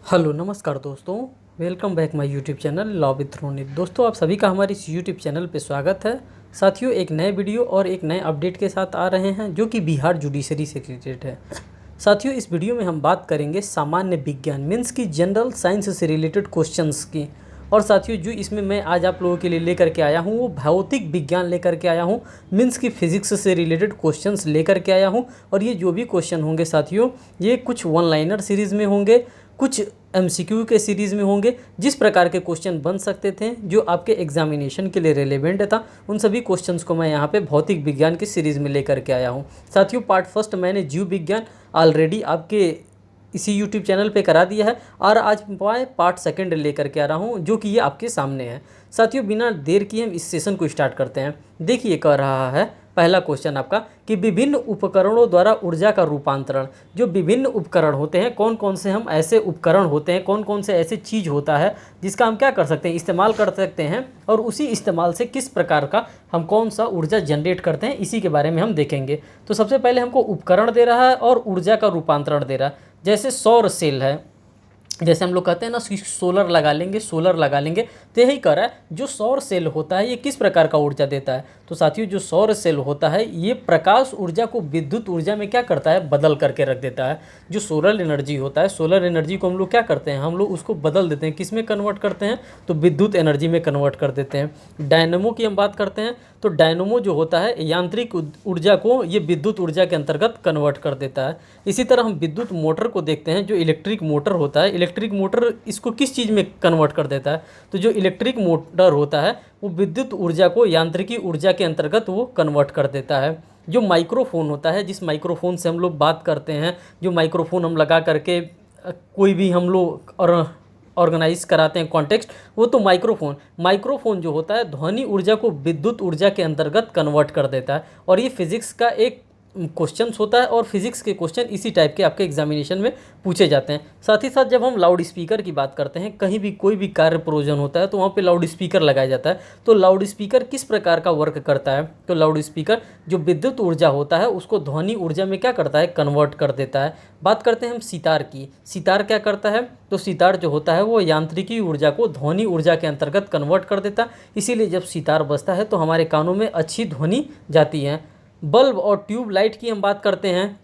Hello नमस्कार दोस्तों। Welcome back my YouTube channel law with Ronit. दोस्तों आप सभी का हमारे इस यूट्यूब चैनल पे स्वागत है। साथियों एक नए वीडियो और एक नए अपडेट के साथ आ रहे हैं जो कि बिहार जुडिशरी से रिलेटेड है। साथियों इस वीडियो में हम बात करेंगे सामान्य विज्ञान मीन्स की जनरल साइंस से रिलेटेड क्वेश्चंस की। और साथियों जो इसमें मैं आज आप लोगों के लिए लेकर के आया हूँ वो भौतिक विज्ञान लेकर के आया हूँ, मीन्स की फिजिक्स से रिलेटेड क्वेश्चंस लेकर के आया हूँ। और ये जो भी क्वेश्चन होंगे साथियों ये कुछ वन लाइनर सीरीज़ में होंगे, कुछ एमसीक्यू के सीरीज़ में होंगे। जिस प्रकार के क्वेश्चन बन सकते थे जो आपके एग्जामिनेशन के लिए रेलेवेंट था उन सभी क्वेश्चंस को मैं यहाँ पे भौतिक विज्ञान की सीरीज़ में लेकर के आया हूँ। साथियों पार्ट फर्स्ट मैंने जीव विज्ञान ऑलरेडी आपके इसी यूट्यूब चैनल पे करा दिया है और आज मैं पार्ट सेकंड लेकर के आ रहा हूँ जो कि ये आपके सामने है। साथियों बिना देर किए हम इस सेशन को स्टार्ट करते हैं। देखिए कह रहा है पहला क्वेश्चन आपका कि विभिन्न उपकरणों द्वारा ऊर्जा का रूपांतरण। जो विभिन्न उपकरण होते हैं कौन कौन से हम ऐसे उपकरण होते हैं, कौन कौन से ऐसे चीज़ होता है जिसका हम क्या कर सकते हैं, इस्तेमाल कर सकते हैं और उसी इस्तेमाल से किस प्रकार का हम कौन सा ऊर्जा जनरेट करते हैं इसी के बारे में हम देखेंगे। तो सबसे पहले हमको उपकरण दे रहा है और ऊर्जा का रूपांतरण दे रहा है। जैसे सौर सेल है, जैसे हम लोग कहते हैं ना सोलर लगा लेंगे तो यही कह रहा है जो सौर सेल होता है ये किस प्रकार का ऊर्जा देता है। तो साथियों जो सौर सेल होता है ये प्रकाश ऊर्जा को विद्युत ऊर्जा में क्या करता है, बदल करके रख देता है। जो सोलर एनर्जी होता है, सोलर एनर्जी को हम लोग क्या करते हैं, हम लोग उसको बदल देते हैं, किस में कन्वर्ट करते हैं, तो विद्युत एनर्जी में कन्वर्ट कर देते हैं। डायनमो की हम बात करते हैं तो डायनमो जो होता है यांत्रिक ऊर्जा को ये विद्युत ऊर्जा के अंतर्गत कन्वर्ट कर देता है। इसी तरह हम विद्युत मोटर को देखते हैं, जो इलेक्ट्रिक मोटर होता है, इलेक्ट्रिक मोटर इसको किस चीज़ में कन्वर्ट कर देता है, तो जो इलेक्ट्रिक मोटर होता है वो विद्युत ऊर्जा को यांत्रिकी ऊर्जा के अंतर्गत वो कन्वर्ट कर देता है। जो माइक्रोफोन होता है, जिस माइक्रोफोन से हम लोग बात करते हैं, जो माइक्रोफोन हम लगा करके कोई भी हम लोग और ऑर्गेनाइज कराते हैं कॉन्टेक्स्ट, वो तो माइक्रोफोन जो होता है ध्वनि ऊर्जा को विद्युत ऊर्जा के अंतर्गत कन्वर्ट कर देता है। और ये फिजिक्स का एक क्वेश्चंस होता है और फिजिक्स के क्वेश्चन इसी टाइप के आपके एग्जामिनेशन में पूछे जाते हैं। साथ ही साथ जब हम लाउड स्पीकर की बात करते हैं, कहीं भी कोई भी कार्य प्रयोजन होता है तो वहाँ पे लाउड स्पीकर लगाया जाता है। तो लाउड स्पीकर किस प्रकार का वर्क करता है, तो लाउड स्पीकर जो विद्युत ऊर्जा होता है उसको ध्वनि ऊर्जा में क्या करता है, कन्वर्ट कर देता है। बात करते हैं हम सितार की। सितार क्या करता है, तो सितार जो होता है वो यांत्रिकी ऊर्जा को ध्वनि ऊर्जा के अंतर्गत कन्वर्ट कर देता है। इसीलिए जब सितार बजता है तो हमारे कानों में अच्छी ध्वनि जाती है। बल्ब और ट्यूब लाइट की हम बात करते हैं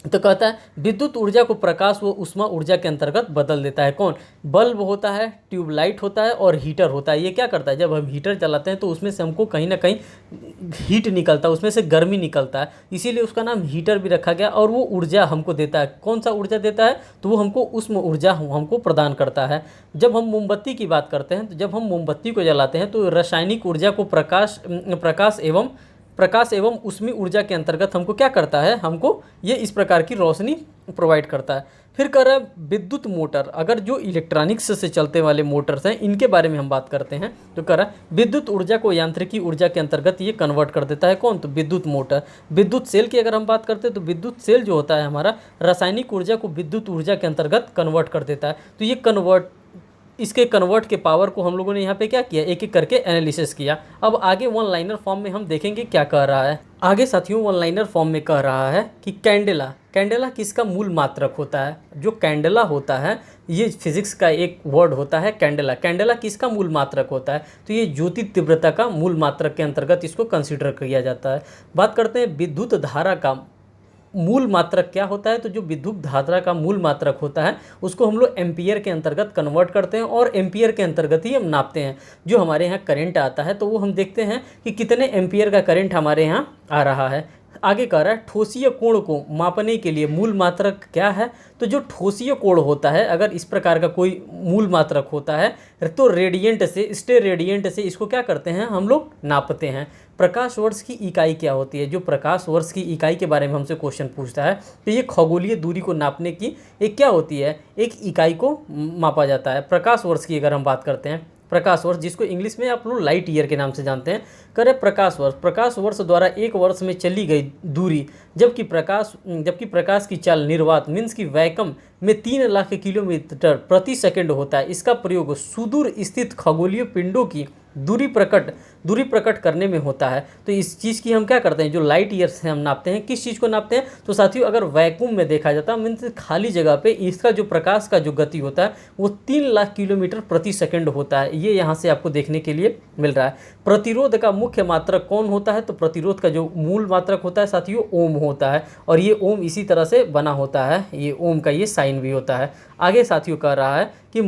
तो कहता है विद्युत ऊर्जा को प्रकाश व ऊष्मा ऊर्जा के अंतर्गत बदल देता है। कौन, बल्ब होता है, ट्यूब लाइट होता है और हीटर होता है। ये क्या करता है, जब हम हीटर चलाते हैं तो उसमें से हमको कहीं ना कहीं हीट निकलता है, उसमें से गर्मी निकलता है, इसीलिए उसका नाम हीटर भी रखा गया। और वो ऊर्जा हमको देता है, कौन सा ऊर्जा देता है, तो वो हमको ऊष्म ऊर्जा हमको प्रदान करता है। जब हम मोमबत्ती की बात करते हैं तो जब हम मोमबत्ती को जलाते हैं तो रासायनिक ऊर्जा को प्रकाश एवं ऊष्मीय ऊर्जा के अंतर्गत हमको क्या करता है, हमको ये इस प्रकार की रोशनी प्रोवाइड करता है। फिर कर रहा है विद्युत मोटर। अगर जो इलेक्ट्रॉनिक्स से चलते वाले मोटर्स हैं इनके बारे में हम बात करते हैं तो कर रहा है विद्युत ऊर्जा को यांत्रिकी ऊर्जा के अंतर्गत ये कन्वर्ट कर देता है। कौन, तो विद्युत मोटर। विद्युत सेल की अगर हम बात करते हैं तो विद्युत सेल जो होता है हमारा रासायनिक ऊर्जा को विद्युत ऊर्जा के अंतर्गत कन्वर्ट कर देता है। तो ये इसके कन्वर्ट के पावर को हम लोगों ने यहाँ पे क्या किया, एक एक करके एनालिसिस किया। अब आगे वन लाइनर फॉर्म में हम देखेंगे क्या कह रहा है। आगे साथियों वन लाइनर फॉर्म में कह रहा है कि कैंडेला किसका मूल मात्रक होता है। जो कैंडेला होता है ये फिजिक्स का एक वर्ड होता है कैंडेला किसका मूल मात्रक होता है, तो ये ज्योति तीव्रता का मूल मात्रक के अंतर्गत इसको कंसिडर किया जाता है। बात करते हैं विद्युत धारा का मूल मात्रक क्या होता है, तो जो विद्युत धारा का मूल मात्रक होता है उसको हम लोग एम्पियर के अंतर्गत कन्वर्ट करते हैं और एम्पियर के अंतर्गत ही हम नापते हैं। जो हमारे यहाँ करंट आता है तो वो हम देखते हैं कि कितने एम्पियर का करंट हमारे यहाँ आ रहा है। आगे कह रहा है ठोसीय कोण को मापने के लिए मूल मात्रक क्या है, तो जो ठोसीय कोण होता है अगर इस प्रकार का कोई मूल मात्रक होता है तो रेडियंट से स्टे रेडियंट से इसको क्या करते हैं, हम लोग नापते हैं। प्रकाश वर्ष की इकाई क्या होती है, जो प्रकाश वर्ष की इकाई के बारे में हमसे क्वेश्चन पूछता है तो ये खगोलीय दूरी को नापने की एक क्या होती है, एक इकाई को मापा जाता है। प्रकाश वर्ष की अगर हम बात करते हैं, प्रकाश वर्ष जिसको इंग्लिश में आप लोग लाइट ईयर के नाम से जानते हैं, करे प्रकाश वर्ष द्वारा एक वर्ष में चली गई दूरी, जबकि प्रकाश की चाल निर्वात मीन्स की वैक्यूम में 3 लाख किलोमीटर प्रति सेकंड होता है। इसका प्रयोग सुदूर स्थित खगोलीय पिंडों की दूरी प्रकट करने में होता है। तो इस चीज़ की हम क्या करते हैं, जो लाइट ईयर से हम नापते हैं, किस चीज़ को नापते हैं, तो साथियों अगर वैक्यूम में देखा जाता है, मीन्स खाली जगह पे इसका जो प्रकाश का जो गति होता है वो 3 लाख किलोमीटर प्रति सेकंड होता है। ये यहाँ से आपको देखने के लिए मिल रहा है। प्रतिरोध का मुख्य मात्रक कौन होता है, तो प्रतिरोध का जो मूल मात्रक होता है साथियों ओम होता है, और ये ओम इसी तरह से बना होता है, ये ओम का ये साइन भी होता है। आगे साथियों कह रहा है कि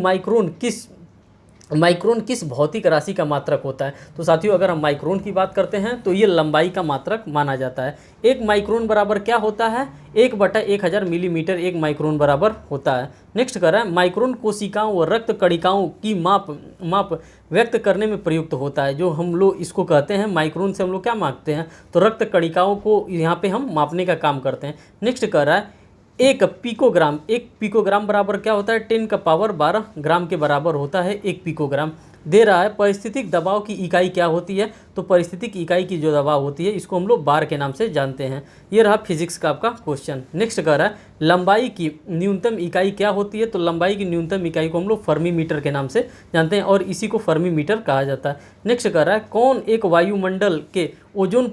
माइक्रोन किस भौतिक राशि का मात्रक होता है। तो साथियों अगर हम माइक्रोन की बात करते हैं तो ये लंबाई का मात्रक माना जाता है। एक माइक्रोन बराबर क्या होता है, 1/1000 मिलीमीटर एक माइक्रोन बराबर होता है। नेक्स्ट कर रहा है, माइक्रोन कोशिकाओं व रक्त कणिकाओं की माप व्यक्त करने में प्रयुक्त होता है। जो हम लोग इसको कहते हैं माइक्रोन से हम लोग क्या मापते हैं, तो रक्त कणिकाओं को यहाँ पे हम मापने का काम करते हैं। नेक्स्ट कर रहा है, एक पिकोग्राम बराबर क्या होता है, 10⁻12 ग्राम के बराबर होता है एक पिकोग्राम। दे रहा है परिस्थितिक दबाव की इकाई क्या होती है, तो परिस्थितिक इकाई की जो दबाव होती है इसको हम लोग बार के नाम से जानते हैं। ये रहा फिजिक्स का आपका क्वेश्चन। नेक्स्ट कह रहा है, लंबाई की न्यूनतम इकाई क्या होती है, तो लंबाई की न्यूनतम इकाई को हम लोग फर्मी मीटर के नाम से जानते हैं, और इसी को फर्मी मीटर कहा जाता है। नेक्स्ट कह रहा है, कौन एक वायुमंडल के ओजोन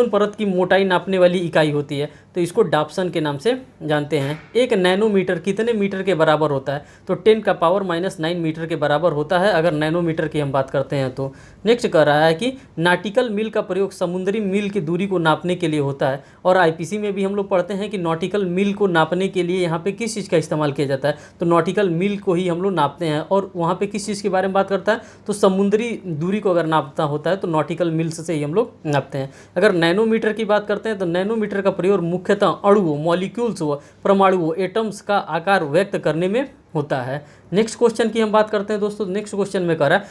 परत की मोटाई नापने वाली इकाई होती है, तो इसको डाप्सन के नाम से जानते हैं। एक नैनोमीटर कितने मीटर के बराबर होता है, तो 10⁻⁹ मीटर के बराबर होता है अगर नैनोमीटर की हम बात करते हैं तो। नेक्स्ट कह रहा है कि नॉटिकल मील का प्रयोग समुद्री मील की दूरी को नापने के लिए होता है, और आईपीसी में भी हम लोग पढ़ते हैं कि नॉटिकल मील को नापने के लिए यहाँ पे किस चीज़ का इस्तेमाल किया जाता है, तो नॉटिकल मील को ही हम लोग नापते हैं। और वहाँ पे किस चीज़ के बारे में बात करता है, तो समुद्री दूरी को अगर नापता होता है तो नॉटिकल मील्स से ही हम लोग नापते हैं। अगर नैनोमीटर की बात करते हैं तो नैनोमीटर का प्रयोग मुख्यतः अणुओं, मॉलिक्यूल्स व परमाणुओं, एटम्स का आकार व्यक्त करने में होता है। नेक्स्ट क्वेश्चन की हम बात करते हैं दोस्तों। नेक्स्ट क्वेश्चन में कह रहा है,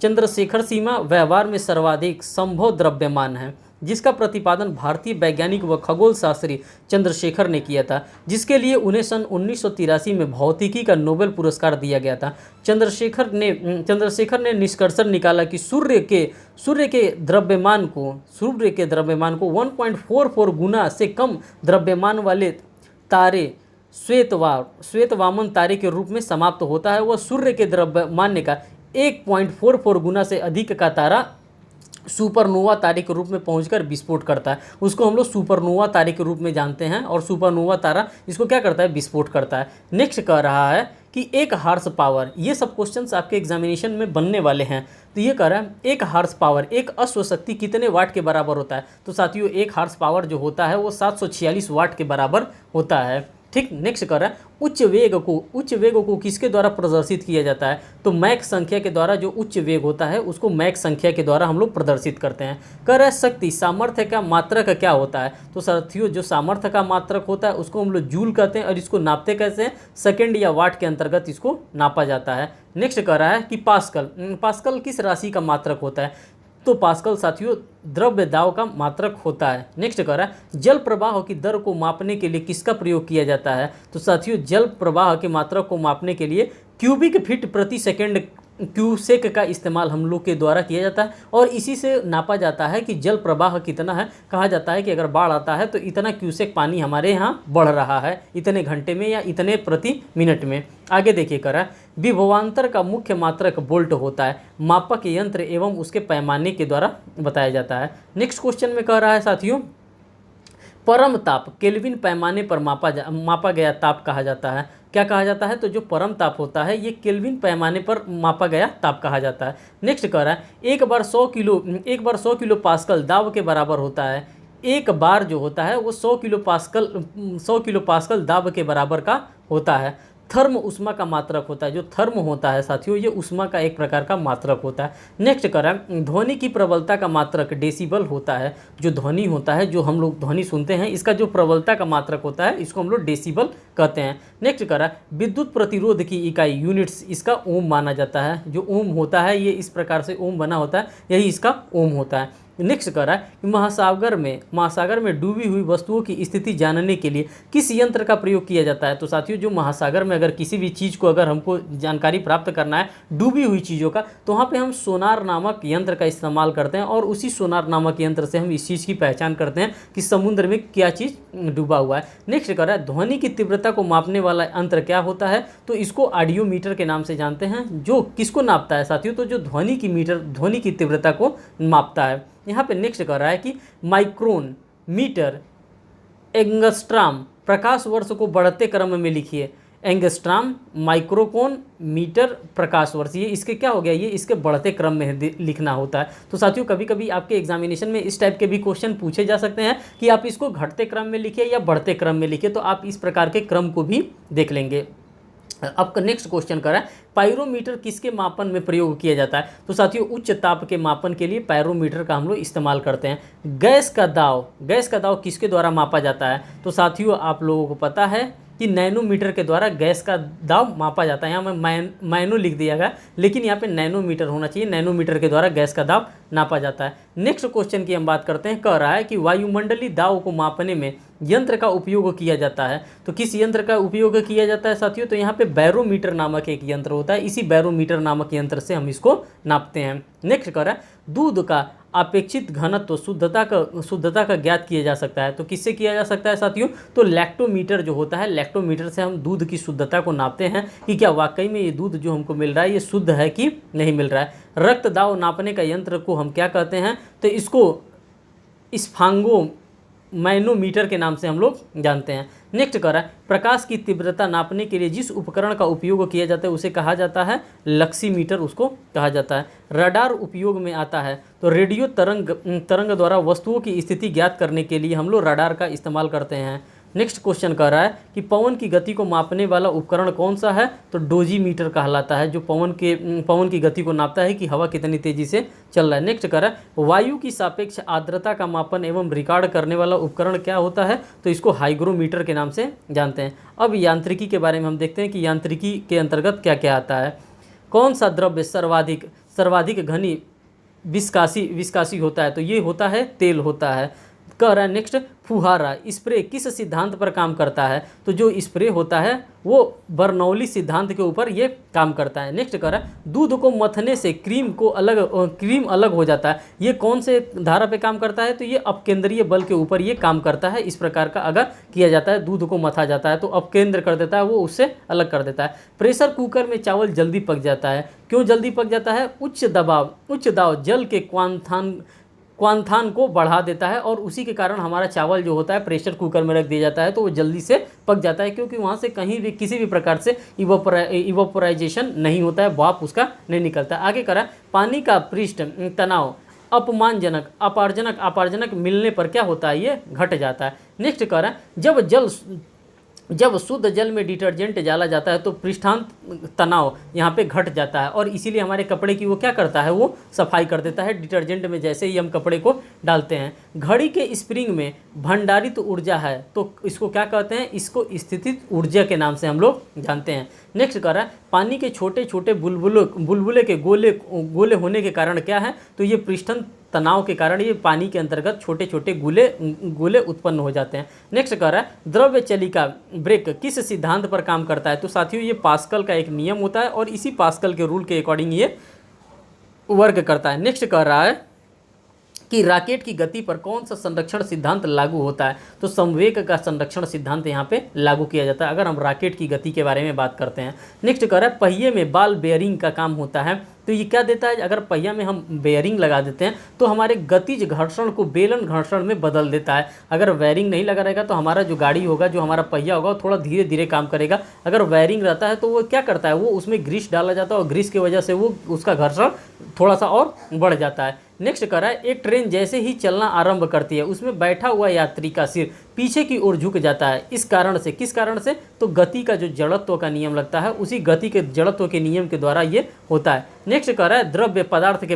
चंद्रशेखर सीमा व्यवहार में सर्वाधिक संभव द्रव्यमान है, जिसका प्रतिपादन भारतीय वैज्ञानिक व खगोल शास्त्री चंद्रशेखर ने किया था, जिसके लिए उन्हें सन 1983 में भौतिकी का नोबेल पुरस्कार दिया गया था। चंद्रशेखर ने निष्कर्ष निकाला कि सूर्य के द्रव्यमान को 1.44 गुना से कम द्रव्यमान वाले तारे श्वेतवामन तारे के रूप में समाप्त होता है। वह सूर्य के द्रव्यमान का 1.44 गुना से अधिक का तारा सुपरनोवा तारे के रूप में पहुंचकर विस्फोट करता है। उसको हम लोग सुपरनोवा तारे के रूप में जानते हैं, और सुपरनोवा तारा इसको क्या करता है, विस्फोट करता है। नेक्स्ट कह रहा है कि एक हार्स पावर, ये सब क्वेश्चंस आपके एग्जामिनेशन में बनने वाले हैं। तो ये कह रहा है, एक हार्स पावर, एक अश्व शक्ति कितने वाट के बराबर होता है, तो साथियों एक हार्स पावर जो होता है वो 746 वाट के बराबर होता है। ठीक। नेक्स्ट कर रहा है, उच्च वेग को किसके द्वारा प्रदर्शित किया जाता है, तो मैक संख्या के द्वारा। जो उच्च वेग होता है उसको मैक संख्या के द्वारा हम लोग प्रदर्शित करते हैं। कह रहा है, शक्ति सामर्थ्य का मात्रक क्या होता है, तो साथियों जो सामर्थ्य का मात्रक होता है उसको हम लोग जूल कहते हैं, और इसको नापते कैसे हैं, सेकंड या वाट के अंतर्गत इसको नापा जाता है। नेक्स्ट कह रहा है कि पास्कल किस राशि का मात्रक होता है, तो पास्कल साथियों द्रव्य दाब का मात्रक होता है। नेक्स्ट कह रहा है, जल प्रवाह की दर को मापने के लिए किसका प्रयोग किया जाता है, तो साथियों जल प्रवाह के मात्रक को मापने के लिए क्यूबिक फीट प्रति सेकंड क्यूसेक का इस्तेमाल हम लोग के द्वारा किया जाता है, और इसी से नापा जाता है कि जल प्रवाह कितना है। कहा जाता है कि अगर बाढ़ आता है तो इतना क्यूसेक पानी हमारे यहाँ बढ़ रहा है इतने घंटे में या इतने प्रति मिनट में। आगे देखिए करा, विभवांतर का मुख्य मात्रक वोल्ट होता है, मापक यंत्र एवं उसके पैमाने के द्वारा बताया जाता है। नेक्स्ट क्वेश्चन में कह रहा है साथियों, परम ताप केल्विन पैमाने पर मापा गया ताप कहा जाता है। क्या कहा जाता है, तो जो परम ताप होता है ये केल्विन पैमाने पर मापा गया ताप कहा जाता है। नेक्स्ट कह रहा है, एक बार 100 किलो पास्कल दाब के बराबर होता है। एक बार जो होता है वो 100 किलो पास्कल दाब के बराबर का होता है। थर्म उष्मा का मात्रक होता है। जो थर्म होता है साथियों ये उष्मा का एक प्रकार का मात्रक होता है। नेक्स्ट करें, ध्वनि की प्रबलता का मात्रक डेसिबल होता है। जो ध्वनि होता है, जो हम लोग ध्वनि सुनते हैं, इसका जो प्रबलता का मात्रक होता है इसको हम लोग डेसिबल कहते हैं। नेक्स्ट करें, विद्युत प्रतिरोध की इकाई यूनिट्स, इसका ओम माना जाता है। जो ओम होता है ये इस प्रकार से ओम बना होता है, यही इसका ओम होता है। नेक्स्ट कह रहा है कि महासागर में डूबी हुई वस्तुओं की स्थिति जानने के लिए किस यंत्र का प्रयोग किया जाता है। तो साथियों, जो महासागर में अगर किसी भी चीज़ को अगर हमको जानकारी प्राप्त करना है डूबी हुई चीज़ों का, तो वहाँ पे हम सोनार नामक यंत्र का इस्तेमाल करते हैं और उसी सोनार नामक यंत्र से हम इस चीज़ की पहचान करते हैं कि समुद्र में क्या चीज़ डूबा हुआ है। नेक्स्ट कह रहा है ध्वनि की तीव्रता को मापने वाला यंत्र क्या होता है। तो इसको ऑडियोमीटर के नाम से जानते हैं, जो किसको नापता है साथियों, तो जो ध्वनि की तीव्रता को मापता है। यहाँ पे नेक्स्ट कह रहा है कि माइक्रोन, मीटर, एंगस्ट्राम प्रकाश वर्ष को बढ़ते क्रम में लिखिए। एंगस्ट्राम, माइक्रोकोन, मीटर, प्रकाश वर्ष, ये इसके क्या हो गया, ये इसके बढ़ते क्रम में लिखना होता है। तो साथियों, कभी कभी आपके एग्जामिनेशन में इस टाइप के भी क्वेश्चन पूछे जा सकते हैं कि आप इसको घटते क्रम में लिखिए या बढ़ते क्रम में लिखिए, तो आप इस प्रकार के क्रम को भी देख लेंगे। अब नेक्स्ट क्वेश्चन कर रहा है पायरोमीटर किसके मापन में प्रयोग किया जाता है। तो साथियों, उच्च ताप के मापन के लिए पायरोमीटर का हम लोग इस्तेमाल करते हैं। गैस का दाव किसके द्वारा मापा जाता है। तो साथियों, आप लोगों को पता है कि नैनोमीटर के द्वारा गैस का दाब मापा जाता है। यहाँ मैं माइनो लिख दिया गया, लेकिन यहाँ पे नैनोमीटर होना चाहिए। नैनोमीटर के द्वारा गैस का दाब नापा जाता है। नेक्स्ट क्वेश्चन की हम बात करते हैं। कह रहा है कि वायुमंडलीय दाब को मापने में यंत्र का उपयोग किया जाता है। तो किस यंत्र का उपयोग किया जाता है साथियों, तो यहाँ पे बैरोमीटर नामक एक यंत्र होता है। इसी बैरोमीटर नामक यंत्र से हम इसको नापते हैं। नेक्स्ट कह रहा है दूध का अपेक्षित घनत्व शुद्धता का ज्ञात किया जा सकता है। तो किससे किया जा सकता है साथियों, तो लैक्टोमीटर जो होता है, लैक्टोमीटर से हम दूध की शुद्धता को नापते हैं कि क्या वाकई में ये दूध जो हमको मिल रहा है ये शुद्ध है कि नहीं मिल रहा है। रक्त दाब नापने का यंत्र को हम क्या कहते हैं, तो इसको स्फांगो मैनोमीटर के नाम से हम लोग जानते हैं। नेक्स्ट कर रहा है प्रकाश की तीव्रता नापने के लिए जिस उपकरण का उपयोग किया जाता है उसे कहा जाता है लक्सीमीटर, उसको कहा जाता है। रडार उपयोग में आता है। तो रेडियो तरंग द्वारा वस्तुओं की स्थिति ज्ञात करने के लिए हम लोग रडार का इस्तेमाल करते हैं। नेक्स्ट क्वेश्चन कह रहा है कि पवन की गति को मापने वाला उपकरण कौन सा है। तो डोजीमीटर कहलाता है, जो पवन की गति को नापता है कि हवा कितनी तेजी से चल रहा है। नेक्स्ट कह रहा है वायु की सापेक्ष आर्द्रता का मापन एवं रिकॉर्ड करने वाला उपकरण क्या होता है। तो इसको हाइग्रोमीटर के नाम से जानते हैं। अब यांत्रिकी के बारे में हम देखते हैं कि यांत्रिकी के अंतर्गत क्या क्या आता है। कौन सा द्रव्य सर्वाधिक घनी विस्कासी होता है। तो ये होता है तेल होता है। कह रहा है नेक्स्ट फुहारा स्प्रे किस सिद्धांत पर काम करता है। तो जो स्प्रे होता है वो बर्नौली सिद्धांत के ऊपर ये काम करता है। नेक्स्ट कह रहा है दूध को मथने से क्रीम अलग हो जाता है। ये कौन से धारा पे काम करता है। तो ये अपकेंद्रीय बल के ऊपर ये काम करता है। इस प्रकार का अगर किया जाता है, दूध को मथा जाता है तो अपकेंद्र कर देता है, वो उससे अलग कर देता है। प्रेशर कुकर में चावल जल्दी पक जाता है। क्यों जल्दी पक जाता है। उच्च दबाव जल के क्वांथान को बढ़ा देता है और उसी के कारण हमारा चावल जो होता है प्रेशर कुकर में रख दिया जाता है तो वो जल्दी से पक जाता है, क्योंकि वहाँ से कहीं भी किसी भी प्रकार से इवोपोराइजेशन नहीं होता है, भाप उसका नहीं निकलता। आगे करा पानी का पृष्ठ तनाव अपारजनक मिलने पर क्या होता है, ये घट जाता है। नेक्स्ट कह रहा है जब शुद्ध जल में डिटर्जेंट डाला जाता है तो पृष्ठांत तनाव यहाँ पे घट जाता है और इसीलिए हमारे कपड़े की वो क्या करता है, वो सफाई कर देता है डिटर्जेंट में जैसे ही हम कपड़े को डालते हैं। घड़ी के स्प्रिंग में भंडारित ऊर्जा है तो इसको क्या कहते हैं, इसको स्थितिज ऊर्जा के नाम से हम लोग जानते हैं। नेक्स्ट कह रहा है पानी के छोटे छोटे बुलबुले के गोले होने के कारण क्या है, तो ये पृष्ठन तनाव के कारण ये पानी के अंतर्गत छोटे छोटे गोले उत्पन्न हो जाते हैं। नेक्स्ट कह रहा है द्रव्य चलिका ब्रेक किस सिद्धांत पर काम करता है। तो साथियों ये पास्कल का एक नियम होता है और इसी पास्कल के रूल के अकॉर्डिंग ये वर्क करता है। नेक्स्ट कह रहा है कि रॉकेट की गति पर कौन सा संरक्षण सिद्धांत लागू होता है। तो संवेग का संरक्षण सिद्धांत यहाँ पे लागू किया जाता है अगर हम रॉकेट की गति के बारे में बात करते हैं। नेक्स्ट कह रहा है पहिए में बॉल बेयरिंग का काम होता है। तो ये क्या देता है, अगर पहिया में हम बेयरिंग लगा देते हैं तो हमारे गतिज घर्षण को बेलन घर्षण में बदल देता है। अगर वायरिंग नहीं लगा रहेगा तो हमारा जो गाड़ी होगा, जो हमारा पहिया होगा वो थोड़ा धीरे धीरे काम करेगा। अगर वायरिंग रहता है तो वो क्या करता है, वो उसमें ग्रीस डाला जाता है और ग्रीस की वजह से वो उसका घर्षण थोड़ा सा और बढ़ जाता है। नेक्स्ट कह रहा है एक ट्रेन जैसे ही चलना आरंभ करती है उसमें बैठा हुआ यात्री का सिर पीछे की ओर झुक जाता है। इस कारण से, किस कारण से, तो गति का जो जड़त्व का नियम लगता है उसी गति के जड़त्व के नियम के द्वारा ये होता है। नेक्स्ट कह रहा है द्रव्य पदार्थ के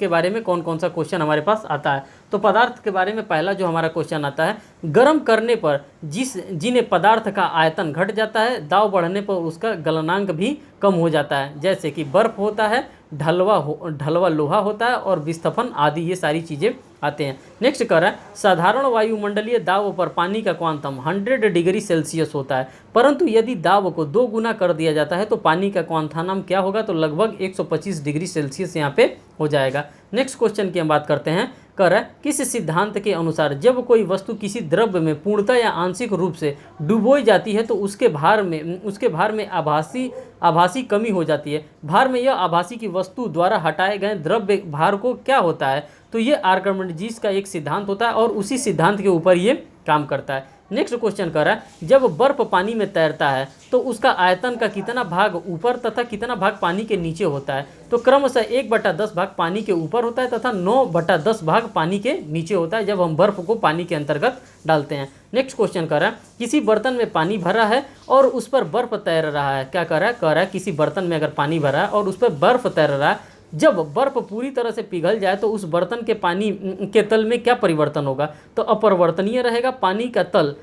बारे में कौन कौन सा क्वेश्चन हमारे पास आता है। तो पदार्थ के बारे में पहला जो हमारा क्वेश्चन आता है, गर्म करने पर जिन्हें पदार्थ का आयतन घट जाता है, दाब बढ़ने पर उसका गलनांक भी कम हो जाता है। जैसे कि बर्फ होता है, ढलवा लोहा होता है और विस्थापन आदि, ये सारी चीज़ें आते हैं। नेक्स्ट कह रहा है, साधारण वायुमंडलीय दाब पर पानी का क्वांटम 100 डिग्री सेल्सियस होता है, परंतु यदि दाब को 2 गुना कर दिया जाता है तो पानी का क्वांटम क्या होगा, तो लगभग 125 डिग्री सेल्सियस यहाँ पे हो जाएगा। नेक्स्ट क्वेश्चन की हम बात करते हैं। कह रहा है, किस सिद्धांत के अनुसार जब कोई वस्तु किसी द्रव्य में पूर्णतः या आंशिक रूप से डुबोई जाती है तो उसके भार में आभासी कमी हो जाती है। भार में यह आभासी की वस्तु द्वारा हटाए गए द्रव्य भार को क्या होता है, तो ये आर्किमिडीज का एक सिद्धांत होता है और उसी सिद्धांत के ऊपर ये काम करता है। नेक्स्ट क्वेश्चन कर रहा है, जब बर्फ पानी में तैरता है तो उसका आयतन का कितना भाग ऊपर तथा कितना भाग पानी के नीचे होता है, तो क्रमशः 1/10 भाग पानी के ऊपर होता है तथा 9/10 भाग पानी के नीचे होता है जब हम बर्फ को पानी के अंतर्गत डालते हैं। नेक्स्ट क्वेश्चन कर रहा है, किसी बर्तन में पानी भरा है और उस पर बर्फ तैर रहा है। क्या कर रहा है, किसी बर्तन में अगर पानी भरा है और उस पर बर्फ तैर रहा है, जब बर्फ पूरी तरह से पिघल जाए तो उस बर्तन के पानी के तल में क्या परिवर्तन होगा, तो अपरिवर्तनीय रहेगा। पानी का तल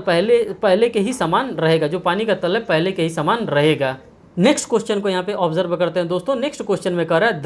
पहले के ही समान रहेगा, जो पानी का तल है पहले के ही समान रहेगा। नेक्स्ट क्वेश्चन को यहाँ पे ऑब्जर्व करते हैं दोस्तों। नेक्स्ट क्वेश्चन में कह रहा है,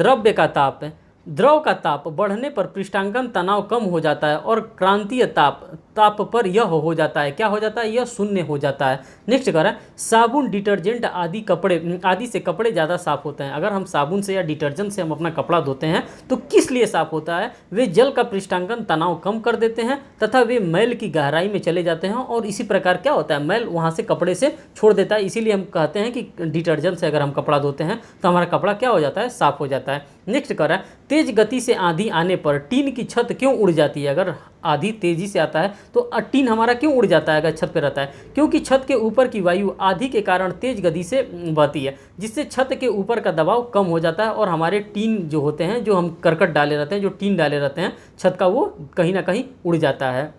द्रव का ताप बढ़ने पर पृष्ठांकन तनाव कम हो जाता है और क्रांतीय ताप पर यह हो जाता है, क्या हो जाता है, यह शून्य हो जाता है। नेक्स्ट कह रहा है, साबुन, डिटर्जेंट आदि से कपड़े ज़्यादा साफ होते हैं। अगर हम साबुन से या डिटर्जेंट से हम अपना कपड़ा धोते हैं तो किस लिए साफ होता है, वे जल का पृष्ठांकन तनाव कम कर देते हैं तथा वे मैल की गहराई में चले जाते हैं और इसी प्रकार क्या होता है, मैल वहाँ से कपड़े से छोड़ देता है। इसीलिए हम कहते हैं कि डिटर्जेंट से अगर हम कपड़ा धोते हैं तो हमारा कपड़ा क्या हो जाता है, साफ हो जाता है। नेक्स्ट कह रहा है, तेज गति से आंधी आने पर टीन की छत क्यों उड़ जाती है। अगर आंधी तेजी से आता है तो टीन हमारा क्यों उड़ जाता है अगर छत पे रहता है, क्योंकि छत के ऊपर की वायु आंधी के कारण तेज गति से बहती है, जिससे छत के ऊपर का दबाव कम हो जाता है और हमारे टीन जो होते हैं, जो हम करकट डाले रहते हैं, जो टीन डाले रहते हैं छत का, वो कहीं ना कहीं उड़ जाता है।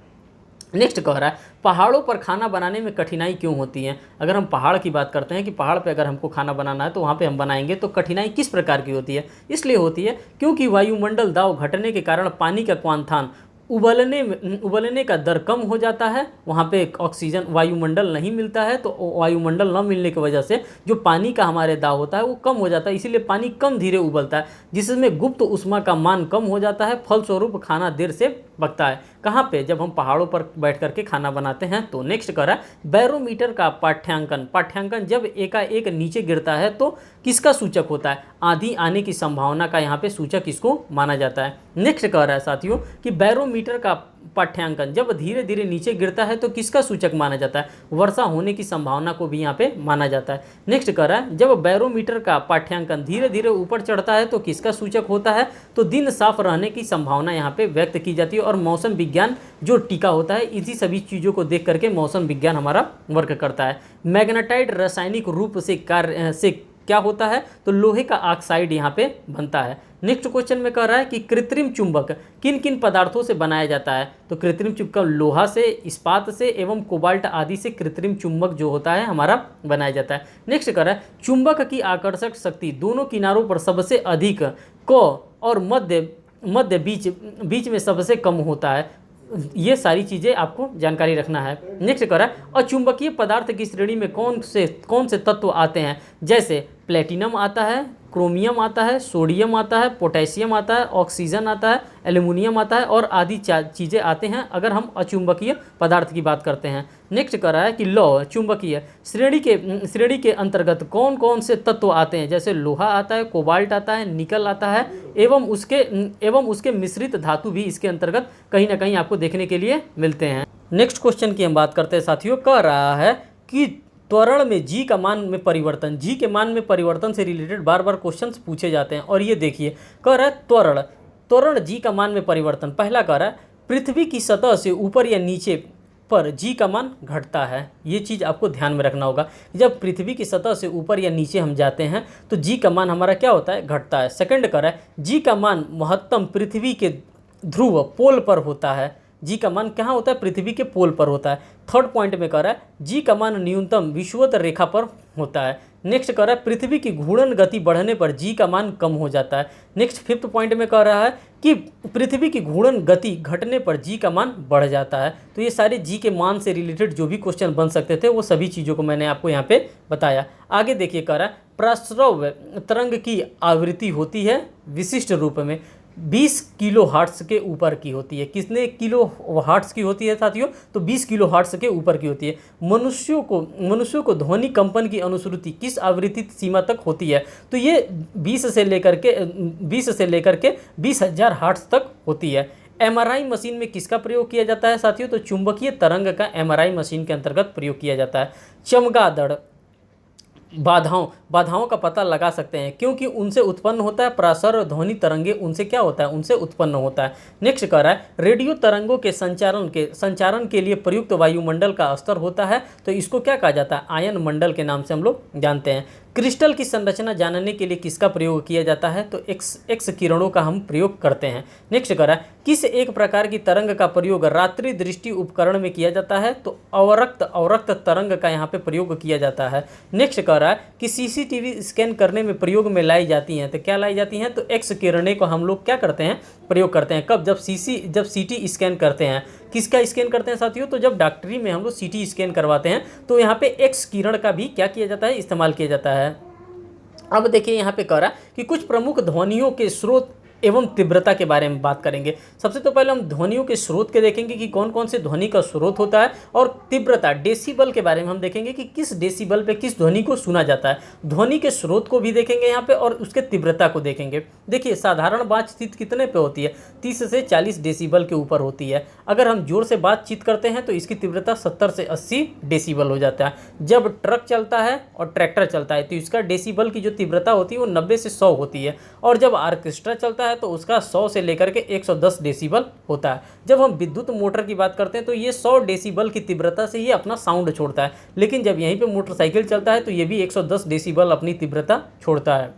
नेक्स्ट कह रहा है, पहाड़ों पर खाना बनाने में कठिनाई क्यों होती है। अगर हम पहाड़ की बात करते हैं कि पहाड़ पे अगर हमको खाना बनाना है तो वहाँ पे हम बनाएंगे, तो कठिनाई किस प्रकार की होती है, इसलिए होती है क्योंकि वायुमंडल दाब घटने के कारण पानी का क्वांटम उबलने का दर कम हो जाता है। वहाँ पे ऑक्सीजन वायुमंडल नहीं मिलता है, तो वायुमंडल न मिलने की वजह से जो पानी का हमारे दाब होता है वो कम हो जाता है, इसीलिए पानी कम धीरे उबलता है, जिसमें गुप्त ऊष्मा का मान कम हो जाता है, फलस्वरूप खाना देर से पकता है। कहाँ पे, जब हम पहाड़ों पर बैठ करके खाना बनाते हैं। तो नेक्स्ट कह रहा है, बैरोमीटर का पाठ्यांकन जब एकाएक नीचे गिरता है तो किसका सूचक होता है, आंधी आने की संभावना का यहाँ पे सूचक इसको माना जाता है। नेक्स्ट कह रहा है साथियों कि बैरोमीटर का पाठ्यांकन जब धीरे धीरे नीचे गिरता है तो किसका सूचक माना जाता है, वर्षा होने की संभावना को भी यहाँ पे माना जाता है। नेक्स्ट कह रहा है, जब बैरोमीटर का पाठ्यांकन धीरे धीरे ऊपर चढ़ता है तो किसका सूचक होता है, तो दिन साफ रहने की संभावना यहाँ पे व्यक्त की जाती है और मौसम विज्ञान जो टीका होता है, इसी सभी चीज़ों को देख करके मौसम विज्ञान हमारा वर्क करता है। मैग्नेटाइट रासायनिक रूप से क्या होता है, तो लोहे का ऑक्साइड यहाँ पे बनता है। नेक्स्ट क्वेश्चन में कह रहा है कि कृत्रिम चुंबक किन किन पदार्थों से बनाया जाता है, तो कृत्रिम चुंबक लोहा से, इस्पात से एवं कोबाल्ट आदि से कृत्रिम चुंबक जो होता है हमारा बनाया जाता है। नेक्स्ट कह रहा है, चुंबक की आकर्षक शक्ति दोनों किनारों पर सबसे अधिक को और मध्य बीच में सबसे कम होता है। ये सारी चीज़ें आपको जानकारी रखना है। नेक्स्ट कह रहा है, अचुंबकीय पदार्थ की श्रेणी में कौन से तत्व आते हैं, जैसे प्लेटिनम आता है, क्रोमियम आता है, सोडियम आता है, पोटेशियम आता है, ऑक्सीजन आता है, एल्युमिनियम आता है और आदि चीज़ें आते हैं अगर हम अचुंबकीय पदार्थ की बात करते हैं। नेक्स्ट कर रहा है कि लौह चुंबकीय श्रेणी के अंतर्गत कौन कौन से तत्व आते हैं, जैसे लोहा आता है, कोबाल्ट आता है, निकल आता है एवं उसके मिश्रित धातु भी इसके अंतर्गत कहीं ना कहीं आपको देखने के लिए मिलते हैं। नेक्स्ट क्वेश्चन की हम बात करते हैं साथियों। कह रहा है कि त्वरण में जी के मान में परिवर्तन से रिलेटेड बार बार क्वेश्चंस पूछे जाते हैं और ये देखिए कह रहा है त्वरण जी का मान में परिवर्तन। पहला कह रहा है, पृथ्वी की सतह से ऊपर या नीचे पर जी का मान घटता है। ये चीज़ आपको ध्यान में रखना होगा, जब पृथ्वी की सतह से ऊपर या नीचे हम जाते हैं तो जी का मान हमारा क्या होता है, घटता है। सेकंड कह रहा है, जी का मान महत्तम पृथ्वी के ध्रुव पोल पर होता है। जी का मान कहाँ होता है, पृथ्वी के पोल पर होता है। थर्ड पॉइंट में कह रहा है जी का मान न्यूनतम विषुवत रेखा पर होता है। नेक्स्ट कह रहा है पृथ्वी की घूर्णन गति बढ़ने पर जी का मान कम हो जाता है। नेक्स्ट फिफ्थ पॉइंट में कह रहा है कि पृथ्वी की घूर्णन गति घटने पर जी का मान बढ़ जाता है। तो ये सारे जी के मान से रिलेटेड जो भी क्वेश्चन बन सकते थे वो सभी चीज़ों को मैंने आपको यहाँ पे बताया। आगे देखिए कह रहा है प्रस्रव तरंग की आवृत्ति होती है विशिष्ट रूप में 20 किलो हर्ट्ज के ऊपर की होती है। कितने किलो हर्ट्ज की होती है साथियों, तो 20 किलो हर्ट्ज के ऊपर की होती है। मनुष्यों को ध्वनि कंपन की अनुश्रुति किस आवृत्ति सीमा तक होती है, तो ये 20 से लेकर के 20,000 हर्ट्ज तक होती है। एमआरआई मशीन में किसका प्रयोग किया जाता है साथियों, तो चुंबकीय तरंग का एमआरआई मशीन के अंतर्गत प्रयोग किया जाता है। चमगादड़ बाधाओं का पता लगा सकते हैं क्योंकि उनसे उत्पन्न होता है प्रसार ध्वनि तरंगे, उनसे क्या होता है, उनसे उत्पन्न होता है। नेक्स्ट कह रहा है रेडियो तरंगों के संचारण के लिए प्रयुक्त वायुमंडल का स्तर होता है, तो इसको क्या कहा जाता है, आयन मंडल के नाम से हम लोग जानते हैं। क्रिस्टल की संरचना जानने के लिए किसका प्रयोग किया जाता है, तो एक्स किरणों का हम प्रयोग करते हैं। नेक्स्ट कह रहा है किस एक प्रकार की तरंग का प्रयोग रात्रि दृष्टि उपकरण में किया जाता है, तो अवरक्त तरंग का यहाँ पे प्रयोग किया जाता है। नेक्स्ट कह रहा है कि सीसीटीवी स्कैन करने में प्रयोग में लाई जाती हैं, तो क्या लाई जाती हैं, तो एक्स किरणें को हम लोग क्या करते हैं, प्रयोग करते हैं। कब, जब सीटी स्कैन करते हैं। किसका स्कैन करते हैं साथियों, तो जब डॉक्टरी में हम लोग सीटी स्कैन करवाते हैं तो यहाँ पे एक्स किरण का भी क्या किया जाता है, इस्तेमाल किया जाता है। अब देखिए यहाँ पे कह रहा है कि कुछ प्रमुख ध्वनियों के स्रोत एवं तीव्रता के बारे में बात करेंगे। सबसे तो पहले हम ध्वनियों के स्रोत के देखेंगे कि कौन कौन से ध्वनि का स्रोत होता है, और तीव्रता डेसिबल के बारे में हम देखेंगे कि किस डेसिबल पे किस ध्वनि को सुना जाता है। ध्वनि के स्रोत को भी देखेंगे यहाँ पे और उसके तीव्रता को देखेंगे। देखिए साधारण बातचीत कितने पे होती है, 30 से 40 डेसिबल के ऊपर होती है। अगर हम जोर से बातचीत करते हैं तो इसकी तीव्रता 70 से 80 डेसिबल हो जाता है। जब ट्रक चलता है और ट्रैक्टर चलता है तो इसका डेसिबल की जो तीव्रता होती है वो 90 से 100 होती है, और जब ऑर्केस्ट्रा चलता है तो उसका 100 से लेकर के 110 डेसिबल होता है। जब हम विद्युत मोटर की बात करते हैं तो ये 100 डेसिबल की तीव्रता से ही अपना साउंड छोड़ता है, लेकिन जब यहीं पे मोटरसाइकिल चलता है तो ये भी 110 डेसिबल अपनी तीव्रता छोड़ता है।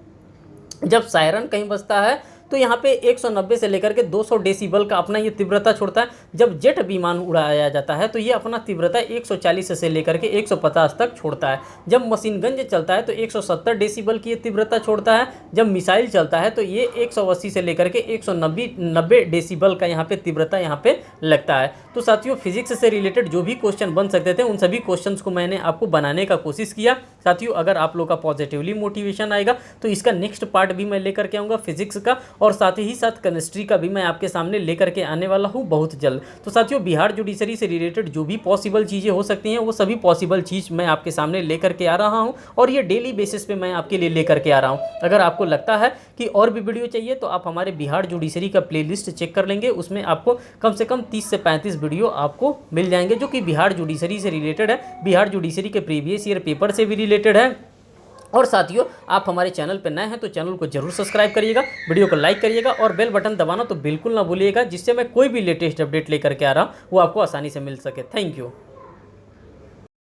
जब सायरन कहीं बजता है तो यहाँ पे 190 से लेकर के 200 डेसिबल का अपना ये तीव्रता छोड़ता है। जब जेट विमान उड़ाया जाता है तो ये अपना तीव्रता 140 से लेकर के 150 तक छोड़ता है। जब मशीन गन चलता है तो 170 डेसिबल की ये तीव्रता छोड़ता है। जब मिसाइल चलता है तो ये 180 से लेकर के 190 डेसिबल का यहाँ पे तीव्रता यहाँ पे लगता है। तो साथियों फिजिक्स से रिलेटेड जो भी क्वेश्चन बन सकते थे उन सभी क्वेश्चंस को मैंने आपको बनाने का कोशिश किया। साथियों अगर आप लोग का पॉजिटिवली मोटिवेशन आएगा तो इसका नेक्स्ट पार्ट भी मैं लेकर के आऊँगा फिजिक्स का, और साथ ही साथ केमिस्ट्री का भी मैं आपके सामने लेकर के आने वाला हूँ बहुत जल्द। तो साथियों बिहार जुडिशरी से रिलेटेड जो भी पॉसिबल चीज़ें हो सकती हैं वो सभी पॉसिबल चीज़ मैं आपके सामने लेकर के आ रहा हूँ, और ये डेली बेसिस पे मैं आपके लिए लेकर के आ रहा हूँ। अगर आपको लगता है कि और भी वीडियो चाहिए तो आप हमारे बिहार जुडिशरी का प्लेलिस्ट चेक कर लेंगे, उसमें आपको कम से कम 30 से 35 वीडियो आपको मिल जाएंगे जो कि बिहार जुडिशरी से रिलेटेड है, बिहार जुडिशरी के प्रीवियस ईयर पेपर से भी रिलेटेड है। और साथियों आप हमारे चैनल पर नए हैं तो चैनल को जरूर सब्सक्राइब करिएगा, वीडियो को लाइक करिएगा और बेल बटन दबाना तो बिल्कुल ना भूलिएगा, जिससे मैं कोई भी लेटेस्ट अपडेट लेकर के आ रहा हूँ वो आपको आसानी से मिल सके। Thank you.